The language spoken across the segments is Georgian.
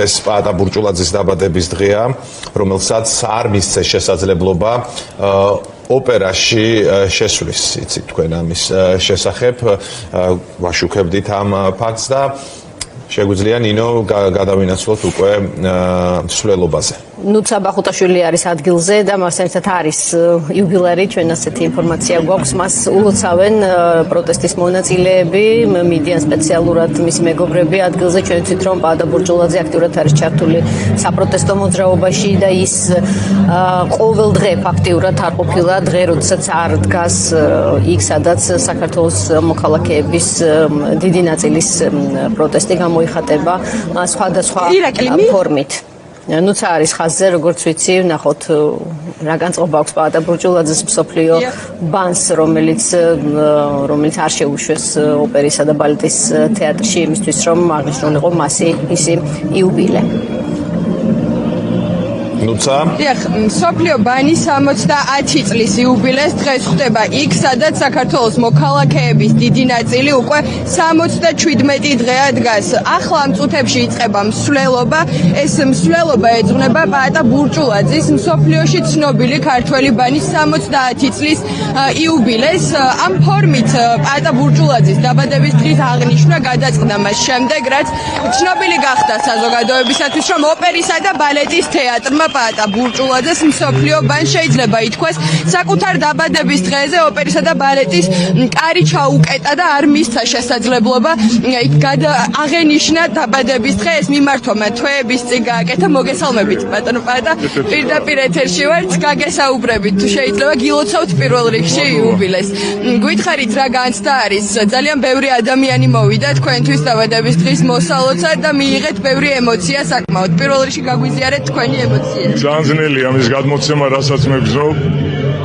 ეს პაატა ბურჭულაძის დაბადების დღეა, რომელსაც არ მისცეს შესაძლებლობა ოპერაში შესვლის, იცით თქვენ ამის შესახებ, ვაშუქებდით ამ ფაქტს და შეგვიძლია ნინო გადავინაცვლოთ უკვე მსვლელობაზე. ნუცა ბახუტაშვილი არის ადგილზე და მასენცად არის იუბილარი, ჩვენ ასეთი ინფორმაცია გვაქვს, მას ულოცავენ პროტესტის მონაწილეები, მიდიან სპეციალურად მისი მეგობრები ადგილზე, ჩვენ ვიცით რომ პაატა ბურჭულაძე აქტიურად არის ჩართული საპროტესტო მოძრაობაში და ის ყოველ დღე ფაქტიურად არ ყოფილა დღე, როდესაც არ დგას იქ, სადაც საქართველოს მოქალაქეების დიდი ნაწილის პროტესტი გამოიხატება სხვადასხვა ფორმით. ნუცა არის ხაზზე, როგორც ვიცი, ნახოთ რა განწყობა აქვს პაატა ბურჭულაძეს მსოფლიო ბანს, რომელიც არ შეუშვეს ოპერისა და ბალეტის თეატრში იმისთვის, რომ აღნიშნულიყო მისი იუბილე. ნუცა მსოფლიო ბანის 70 წლის იუბილეს დღეს ხვდება იქ, სადაც საქართველოს მოქალაქეების დიდი ნაწილი უკვე 77 დღეა დგას. ახლა ამ წუთებში იწყება მსვლელობა. ეს მსვლელობა ეძღვნება პაატა ბურჭულაძის მსოფლიოში ცნობილი ქართველი ბანის 70 წლის იუბილეს. ამ ფორმით პაატა ბურჭულაძის დაბადების დღის აღნიშვნა გადაწყდა მას შემდეგ, რაც ცნობილი გახდა საზოგადოებისათვის, რომ ოპერისა და ბალეტის თეატრმა პაატა ბურჭულაძეს მსოფლიო ბანს შეიძლება ითქვას საკუთარ დაბადების დღეზე ოპერისა და ბალეტის კარი ჩაუკეტა და არ მისცა შესაძლებლობა აღენიშნა დაბადების დღე. ეს მიმართვა თვეების წინ გააკეთა. მოგესალმებით ბატონო პაატა, პირდაპირ ეთერში ვართ, გაგესაუბრებით თუ შეიძლება გილოცავთ პირველ რიგში იუბილეს. გითხარით რა განცდა არის? ძალიან ბევრი ადამიანი მოვიდა თქვენთვის დაბადების დღის მოსალოცად და მიიღეთ ბევრი ემოცია საკმაოდ. პირველ რიგში გაგვიზიარეთ თქვენი ემოცია. ძალიან ძნელია ამის გადმოცემა, რასაც მეგზნობ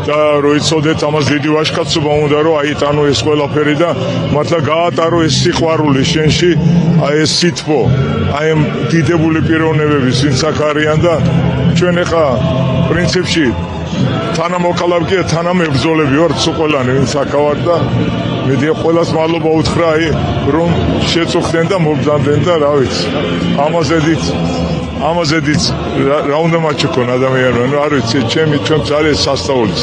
და რო იცოდეთ ამას დიდი ვაჟკაცობა უნდა რომ აიტანო ეს ყველაფერი და მართლა გაატარო ეს სიყვარული შენში, აი ეს სითბო, აი ამ დიდებული პიროვნებების ვინც აქ არიან და ჩვენ ახლა პრინციპში თანამოქალაქეა, თანამებრძოლები ვართ სულ ყველანი ვინც აქ ვართ და მედი ყველას მადლობა უთხრა აი რომ შეწუხდნენ და მობრძანდნენ და რა ვიცი ამაზედიც რა უნდა მაჩქონ ადამიანმა, ნუ არ ვიცი, ჩვენ ძალიან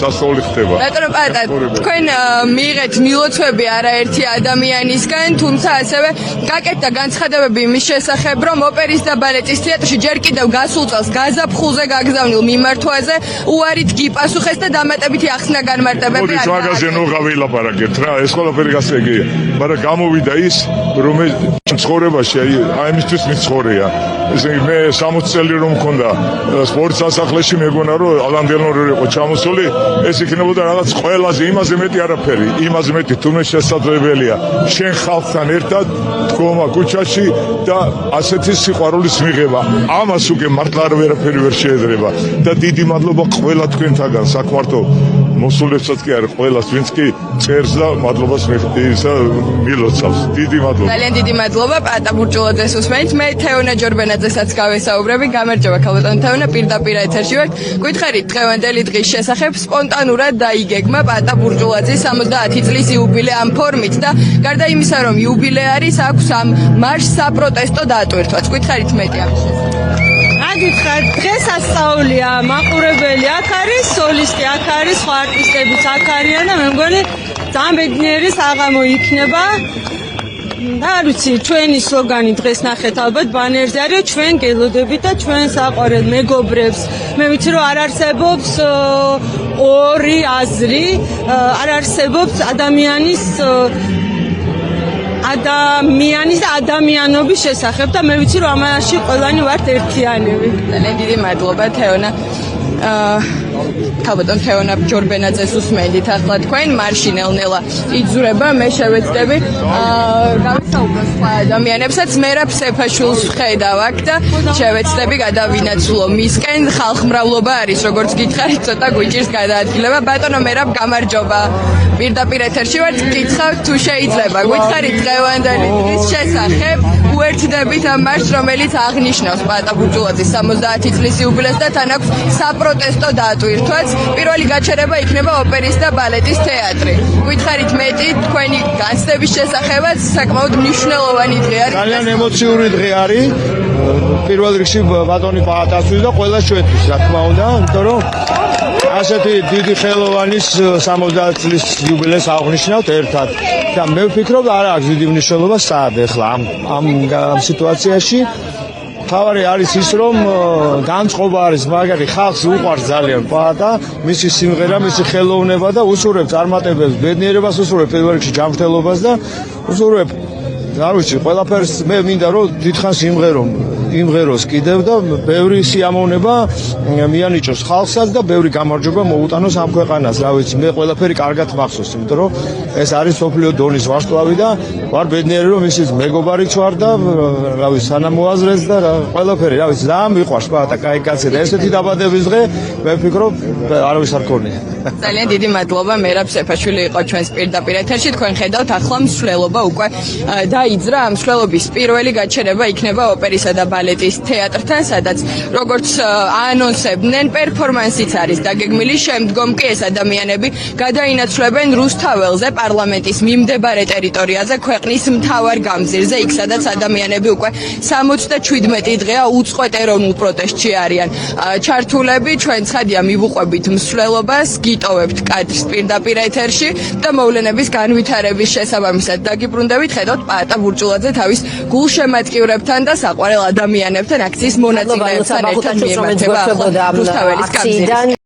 სასწაული ხდება. ბატონო პაატა, თქვენ მიიღეთ მილოცვები არაერთი ადამიანისგან, თუმცა ასევე გაკეთდა განცხადებები იმის შესახებ, რომ ოპერის და ბალეტის თეატრში ჯერ კიდევ გასულ წელს გაზაფხულზე გაგზავნილ მიმართვაზე უარით გიპასუხეს და დამატებითი ახსნა განმარტებები არის. მოდი მაგაზე ნუ გავილაპარაკეთ რა, ეს ყველაფერი გასაგებია, მაგრამ გამოვიდა ის, რომ ცხოვრებაში აი ამისთვის მიცხოვრია. ესე მე 60 წელი რომ მქონდა სპორტ სასახლეში, მეგონა რომ ალანდელნორი იყო ჩამოსული, ეს იქნებოდა რაღაც ყველაზე იმაზე მეტი არაფერი, იმაზე მეტი თუნდაც შესაძლებელია შენ ხალხთან ერთად დგომა ქუჩაში და ასეთი სიყვარულის მიღება. ამას უკვე მართლა ვერაფერი ვერ შეეძრება და დიდი მადლობა ყველა თქვენთაგან საკმარტო მოსულებსაც კი არ ყველას, ვინც კი წერს და მადლობას მილოცავს. დიდი მადლობა. ძალიან დიდი მადლობა პაატა ბურჭულაძეს უსმენთ. მე თეონა ჯორბენაძესაც გავესაუბრები. გამარჯობა ქალბატონო თეონა, პირდაპირ ეთერში ვართ. გითხარით დღევანდელი დღის შესახებ, სპონტანურად დაიგეგმა პაატა ბურჭულაძის 70 წლის იუბილე ამ ფორმით და გარდა იმისა, რომ იუბილე არის, აქვს ამ მარშს საპროტესტო დატვირთვაც. გითხარით მეტი ამის შესახებ. გითხარით, დღეს ასწაულია, მაყურებელი აქ არის, სოლისტი აქ არის, სხვა არტისტებიც აქ არიან და მე მგონი ძალიან ბედნიერი საღამო იქნება. არ ვიცი, ჩვენი სლოგანი დღეს ნახეთ ალბათ ბანერზე არის, ჩვენ გელოდებით და ჩვენ საყვარელ მეგობრებს. მე ვიცი რომ არ არსებობს ორი აზრი, არ არსებობს ადამიანის და ადამიანობის შესახებ და მე ვიცი რომ ამაში ყველანი ვართ ერთიანები. ძალიან დიდი მადლობა თეონა. ქალბატონ თეონა ჯორბენაძეს უსმენდით ახლა თქვენ მარში ნელ-ნელა იძურება. მე შევეცდები გავისაუბრო სხვა ადამიანებსაც. მერაბ სეფაშვილს ვხედავ აქ და შევეცდები გადავინაცვლო მისკენ. ხალხმრავლობა არის, როგორც გითხარით, ცოტა გვიჭირს გადაადგილება. ბატონო მერაბ, გამარჯობა. პირდაპირ ეთერში ვართ, გითხავთ თუ შეიძლება. გითხარით დღევანდელი დღის შესახებ, უერთდებით ამ მარშს, რომელიც აღნიშნავს პაატა ბურჭულაძის 70 წლის იუბილეს და თან აქვს საპროტესტო დატვირთვაც. პირველი გაჩერება იქნება ოპერის და ბალეტის თეატრი. გითხარით მეტი თქვენი განცდების შესახებაც, საკმაოდ მნიშვნელოვანი დღე არის. ძალიან ემოციური დღე არის. პირველ რიგში ბატონი პაატასთვის და ყველა ჩვენთვის, რა თქმა უნდა, იმიტომ რომ ასეთი დიდი ხელოვანის 70 წლის იუბილეს აღნიშნავთ ერთად. და მე ვფიქრობ, არა აქვს დიდი მნიშვნელობა სად ახლა ამ სიტუაციაში. თავარი არის ის, რომ განწყობა არის, მაგარი ხალხს უყვარს ძალიან პაატა, მისი სიმღერა, მისი ხელოვნება და უსურვებ წარმატებებს, ბედნიერებას უსურვებ პირველ რიგში ჯანმრთელობას და უსურვებ არ ვიცი, ყველაფერს მე მინდა რომ დიდხანს იმღეროს კიდევ და ბევრი სიამოვნება მიანიჭოს ხალხსაც და ბევრი გამარჯვება მოუტანოს ამ ქვეყანას. რა ვიცი, მე ყველაფერი კარგად მახსოვს, იმიტომ რომ ეს არის სოფლიო დონის ვარსკვლავი და ვარ ბედნიერი რომ ისიც მეგობარიც ვარ და რა ვიცი, სანამოაზრეც და ყველაფერი, რა ვიცი, ძალიან მიყვარს პაატა, კაი კაცი და ესეთი დაბადების დღე მე ვფიქრობ არავის არ ქონია. ძალიან დიდი მადლობა მერაბ სეფაშვილი იყო ჩვენს პირდაპირ ეთერში. თქვენ ხედავთ ახლა მსვლელობა უკვე დაიძრა. ამ მსვლელობის პირველი გაჩერება იქნება ოპერისა და ბალეტის თეატრთან, სადაც როგორც აანონსებდნენ, პერფორმანსიც არის დაგეგმილი. შემდგომ კი ეს ადამიანები გადაინაცვლებენ რუსთაველზე, პარლამენტის მიმდებარე ტერიტორიაზე, ქვეყნის მთავარ გამზირზე, იქ სადაც ადამიანები უკვე 77 დღეა უწყვეტ ეროვნულ პროტესტში არიან ჩართულები. ჩვენ ცხადია მივუყვებით მსვლელობას, გიტოვებთ კადრს პირდაპირ ეთერში და მოვლენების განვითარების შესაბამისად დაგიბრუნდებით. ხედავთ პაატა ბურჭულაძე თავის გულშემატკივრებთან და საყვარელ ადამიანებთან აქციის მონაწილეებთან ერთად მიემართება ახლა რუსთაველის გამზირში.